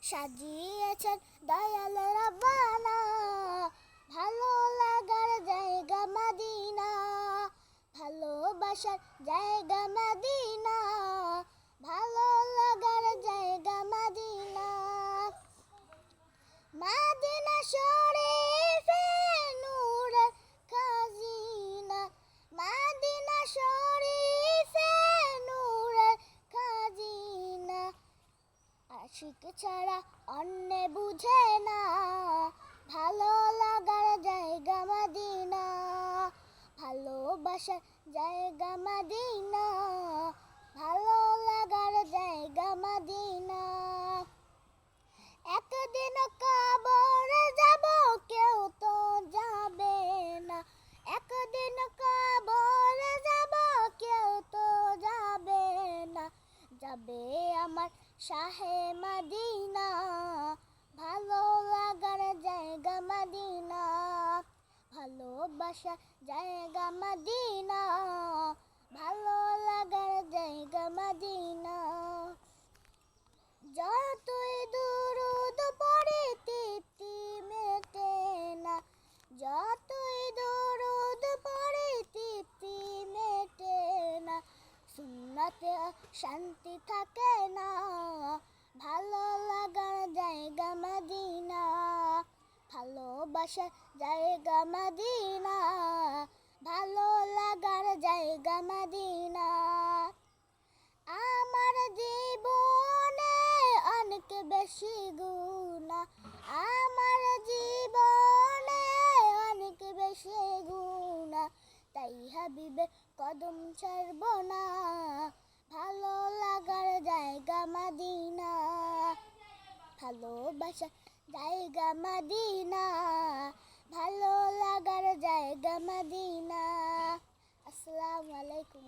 সাজিয়েছেন দয়াল রাব্বানা, ভালো লাগার জায়গা মদিনা, ভালোবাসার জায়গা মদিনা, ভালো লাগার জায়গা মদিনা। মদিনা শরীফে নূরের খাজিনা, মদিনা শরীফে নূরের খাজিনা। আশিক ছাড়া অন্য বুঝে না, ভালো লাগার জায়গা মদিনা, ভালোবাসার জায়গা মদিনা, ভালো লাগার জায়গা মদিনা। একদিন কবরে যাব, কেউ তো যাবে না, একদিন কবরে যাব, কেউ তো যাবে না। যাবে আমার শাহে মদিনা, ভালো লাগার জায়গা মদিনা, ভালোবাসার জায়গা মদিনা, ভালো লাগার জায়গা মদিনা। যতই দুরূদ পড়ি তৃপ্তি মেটে না, যতই দুরূদ পড়ি তৃপ্তি মেটে না। সুন্নতে শান্তি থাকে না, ভালো লাগার জায়গা মদিনা, ভালোবাসার জায়গা মদিনা, ভালো লাগার জায়গা মদিনা। আমার জীবনে অনেক বেশি গুনাহ, আমার জীবনে অনেক বেশি গুনাহ, তাই হাবিবের কদম ছাড়ব না, ভালো লাগার জায়গা মদিনা, ভালোবাসার জায়গা মদিনা, ভালো লাগার জায়গা মদিনা। আসসালামু আলাইকুম।